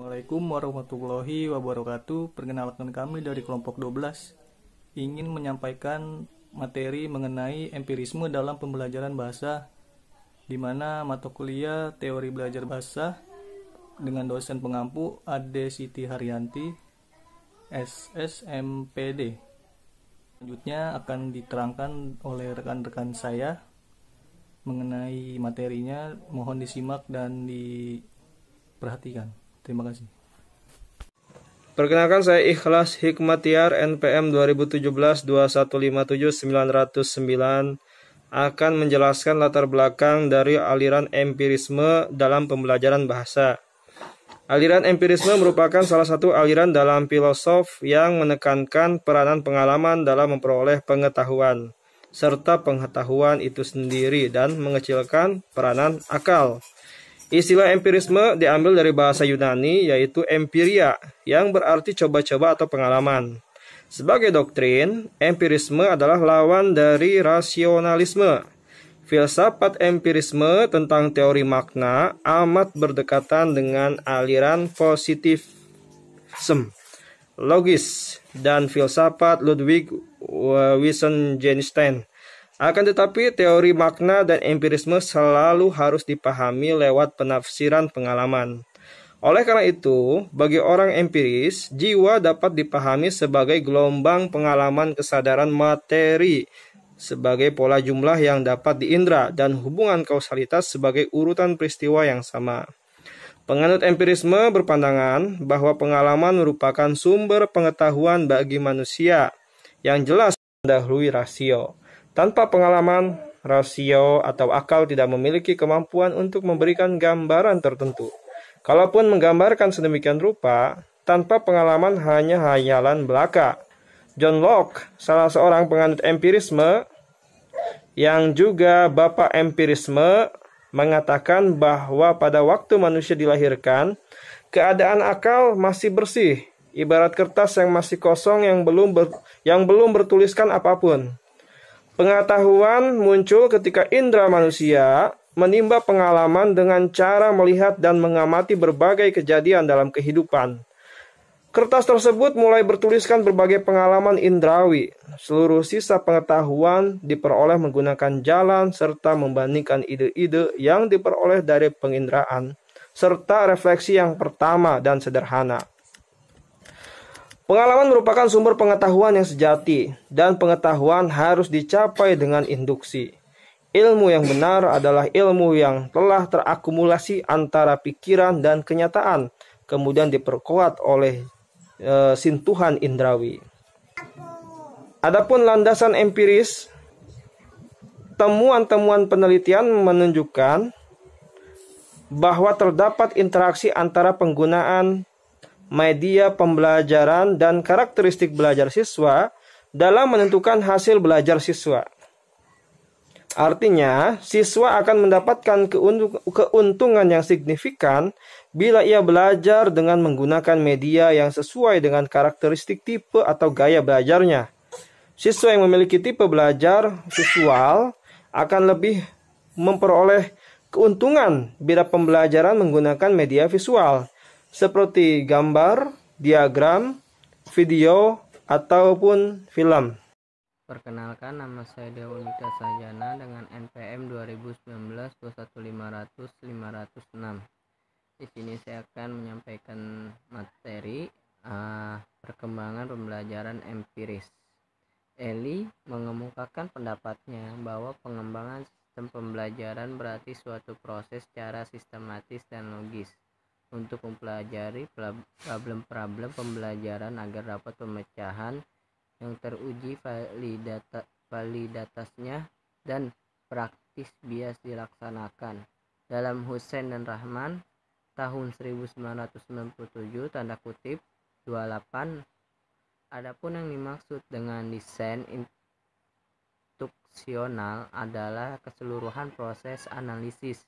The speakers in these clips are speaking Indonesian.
Assalamualaikum warahmatullahi wabarakatuh. Perkenalkan kami dari kelompok 12 ingin menyampaikan materi mengenai empirisme dalam pembelajaran bahasa, di mana mata kuliah teori belajar bahasa dengan dosen pengampu Ade Siti Haryanti, SSMPD. Selanjutnya akan diterangkan oleh rekan-rekan saya mengenai materinya. Mohon disimak dan diperhatikan. Terima kasih. Perkenalkan, saya Ikhlas Hikmatiar, NPM 2017-2157909, akan menjelaskan latar belakang dari aliran empirisme dalam pembelajaran bahasa. Aliran empirisme merupakan salah satu aliran dalam filosof yang menekankan peranan pengalaman dalam memperoleh pengetahuan, serta pengetahuan itu sendiri, dan mengecilkan peranan akal. Istilah empirisme diambil dari bahasa Yunani, yaitu empiria, yang berarti coba-coba atau pengalaman. Sebagai doktrin, empirisme adalah lawan dari rasionalisme. Filsafat empirisme tentang teori makna amat berdekatan dengan aliran positivisme logis dan filsafat Ludwig Wittgenstein. Akan tetapi, teori makna dan empirisme selalu harus dipahami lewat penafsiran pengalaman. Oleh karena itu, bagi orang empiris, jiwa dapat dipahami sebagai gelombang pengalaman kesadaran materi, sebagai pola jumlah yang dapat diindra, dan hubungan kausalitas sebagai urutan peristiwa yang sama. Penganut empirisme berpandangan bahwa pengalaman merupakan sumber pengetahuan bagi manusia yang jelas mendahului rasio. Tanpa pengalaman, rasio atau akal tidak memiliki kemampuan untuk memberikan gambaran tertentu. Kalaupun menggambarkan sedemikian rupa, tanpa pengalaman hanya hayalan belaka. John Locke, salah seorang penganut empirisme yang juga bapak empirisme, mengatakan bahwa pada waktu manusia dilahirkan, keadaan akal masih bersih, ibarat kertas yang masih kosong yang belum bertuliskan apapun. Pengetahuan muncul ketika indera manusia menimba pengalaman dengan cara melihat dan mengamati berbagai kejadian dalam kehidupan. Kertas tersebut mulai bertuliskan berbagai pengalaman indrawi. Seluruh sisa pengetahuan diperoleh menggunakan jalan serta membandingkan ide-ide yang diperoleh dari penginderaan, serta refleksi yang pertama dan sederhana. Pengalaman merupakan sumber pengetahuan yang sejati, dan pengetahuan harus dicapai dengan induksi. Ilmu yang benar adalah ilmu yang telah terakumulasi antara pikiran dan kenyataan, kemudian diperkuat oleh sentuhan indrawi. Adapun landasan empiris, temuan-temuan penelitian menunjukkan bahwa terdapat interaksi antara penggunaan media pembelajaran dan karakteristik belajar siswa dalam menentukan hasil belajar siswa. Artinya, siswa akan mendapatkan keuntungan yang signifikan bila ia belajar dengan menggunakan media yang sesuai dengan karakteristik tipe atau gaya belajarnya. Siswa yang memiliki tipe belajar visual akan lebih memperoleh keuntungan bila pembelajaran menggunakan media visual, seperti gambar, diagram, video, ataupun film. Perkenalkan, nama saya Dewa Unika Sajana dengan NPM 2019-21500-506. Di sini saya akan menyampaikan materi perkembangan pembelajaran empiris. Eli mengemukakan pendapatnya bahwa pengembangan sistem pembelajaran berarti suatu proses secara sistematis dan logis untuk mempelajari problem-problem pembelajaran agar dapat pemecahan yang teruji validitasnya dan praktis bias dilaksanakan. Dalam Hussein dan Rahman tahun 1997 tanda kutip 28. Adapun yang dimaksud dengan desain instruksional adalah keseluruhan proses analisis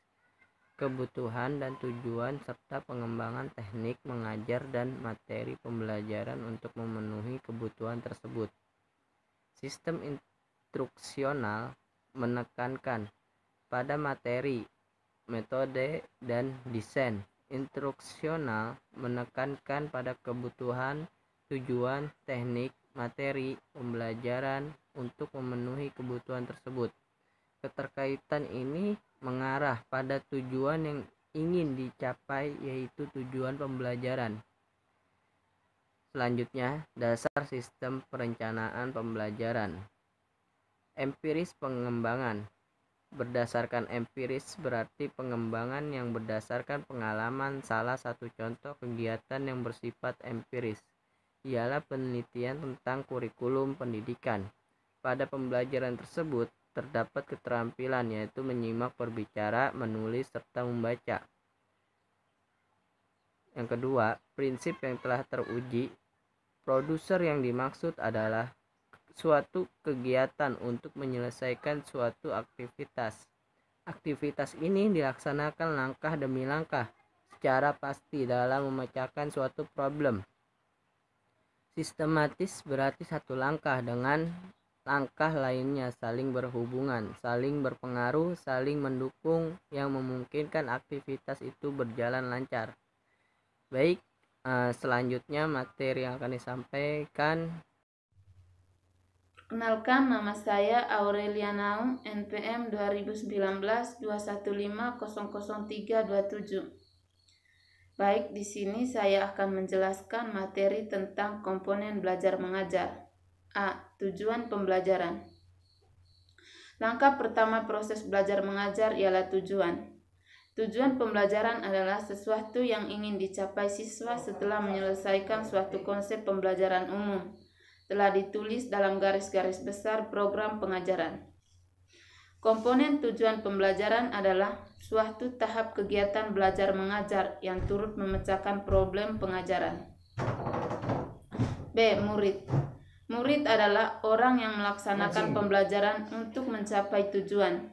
kebutuhan dan tujuan serta pengembangan teknik mengajar dan materi pembelajaran untuk memenuhi kebutuhan tersebut. Sistem instruksional menekankan pada materi, metode, dan desain. instruksional menekankan pada kebutuhan, tujuan, teknik, materi pembelajaran untuk memenuhi kebutuhan tersebut. Keterkaitan ini mengarah pada tujuan yang ingin dicapai, yaitu tujuan pembelajaran. Selanjutnya, dasar sistem perencanaan pembelajaran. Empiris pengembangan. Berdasarkan empiris berarti pengembangan yang berdasarkan pengalaman. Salah satu contoh kegiatan yang bersifat empiris ialah penelitian tentang kurikulum pendidikan. Pada pembelajaran tersebut terdapat keterampilan, yaitu menyimak, berbicara, menulis, serta membaca. Yang kedua, prinsip yang telah teruji. Produser yang dimaksud adalah suatu kegiatan untuk menyelesaikan suatu aktivitas. Aktivitas ini dilaksanakan langkah demi langkah secara pasti dalam memecahkan suatu problem. Sistematis berarti satu langkah dengan langkah lainnya saling berhubungan, saling berpengaruh, saling mendukung yang memungkinkan aktivitas itu berjalan lancar. Baik, selanjutnya materi yang akan disampaikan. Perkenalkan, nama saya Aurelia Naung, NPM 2019-215-00327. Baik, di sini saya akan menjelaskan materi tentang komponen belajar mengajar. A. Tujuan pembelajaran. Langkah pertama proses belajar mengajar ialah tujuan. Tujuan pembelajaran adalah sesuatu yang ingin dicapai siswa setelah menyelesaikan suatu konsep pembelajaran umum. Telah ditulis dalam garis-garis besar program pengajaran. Komponen tujuan pembelajaran adalah suatu tahap kegiatan belajar mengajar yang turut memecahkan problem pengajaran. B. Murid. Murid adalah orang yang melaksanakan pembelajaran untuk mencapai tujuan.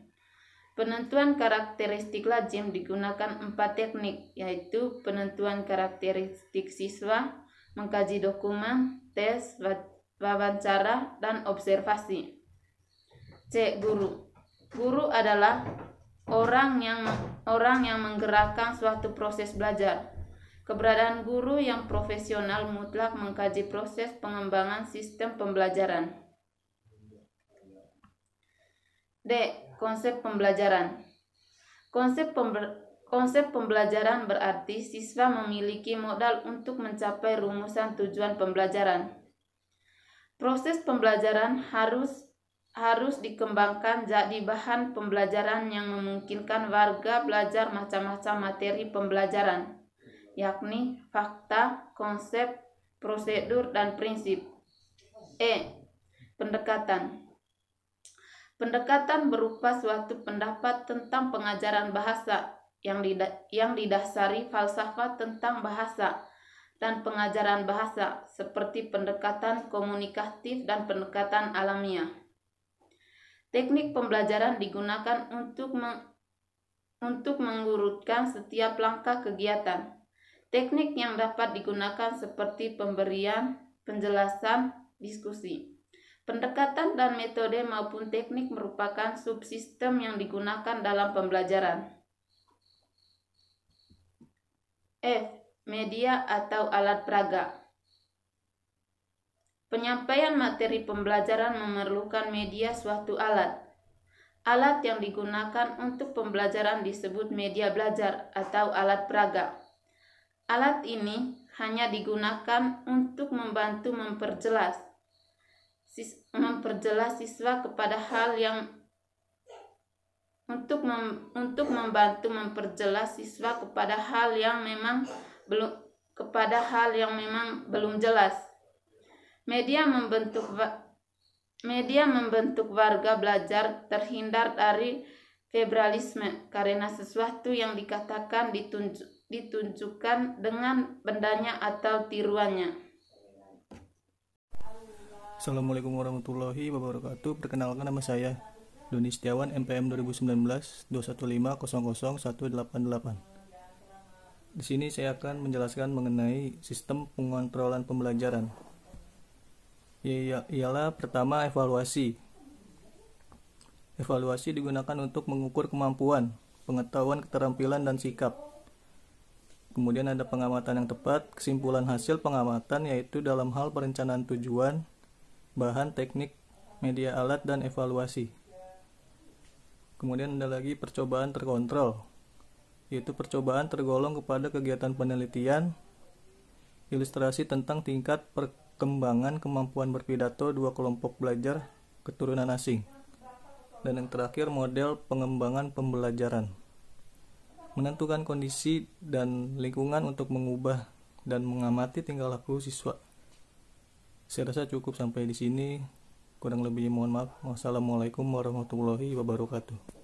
Penentuan karakteristik lazim digunakan 4 teknik, yaitu penentuan karakteristik siswa, mengkaji dokumen, tes, wawancara, dan observasi. C. Guru. Guru adalah orang yang menggerakkan suatu proses belajar. Keberadaan guru yang profesional mutlak mengkaji proses pengembangan sistem pembelajaran. D. Konsep pembelajaran. Konsep pembelajaran berarti siswa memiliki modal untuk mencapai rumusan tujuan pembelajaran. Proses pembelajaran harus dikembangkan jadi bahan pembelajaran yang memungkinkan warga belajar macam-macam materi pembelajaran, yakni fakta, konsep, prosedur, dan prinsip. E. Pendekatan. Pendekatan berupa suatu pendapat tentang pengajaran bahasa yang didasari falsafah tentang bahasa dan pengajaran bahasa, seperti pendekatan komunikatif dan pendekatan alamiah. Teknik pembelajaran digunakan untuk mengurutkan setiap langkah kegiatan. Teknik yang dapat digunakan seperti pemberian, penjelasan, diskusi. Pendekatan dan metode maupun teknik merupakan subsistem yang digunakan dalam pembelajaran. F. Media atau alat peraga. Penyampaian materi pembelajaran memerlukan media suatu alat. Alat yang digunakan untuk pembelajaran disebut media belajar atau alat peraga. Alat ini hanya digunakan untuk membantu memperjelas siswa kepada hal yang belum jelas. Media membentuk warga belajar terhindar dari verbalisme karena sesuatu yang dikatakan ditunjukkan dengan bendanya atau tiruannya. Assalamualaikum warahmatullahi wabarakatuh. Perkenalkan, nama saya Doni Setiawan, NPM 2019-215-00188. Di sini saya akan menjelaskan mengenai sistem pengontrolan pembelajaran. Ialah pertama, evaluasi. Evaluasi digunakan untuk mengukur kemampuan, pengetahuan, keterampilan, dan sikap. Kemudian ada pengamatan yang tepat. Kesimpulan hasil pengamatan yaitu dalam hal perencanaan tujuan, bahan, teknik, media alat, dan evaluasi. Kemudian ada lagi percobaan terkontrol, yaitu percobaan tergolong kepada kegiatan penelitian, ilustrasi tentang tingkat perkembangan kemampuan berpidato dua kelompok belajar keturunan asing. Dan yang terakhir, model pengembangan pembelajaran, menentukan kondisi dan lingkungan untuk mengubah dan mengamati tingkah laku siswa. Saya rasa cukup sampai di sini. Kurang lebihnya mohon maaf. Wassalamualaikum warahmatullahi wabarakatuh.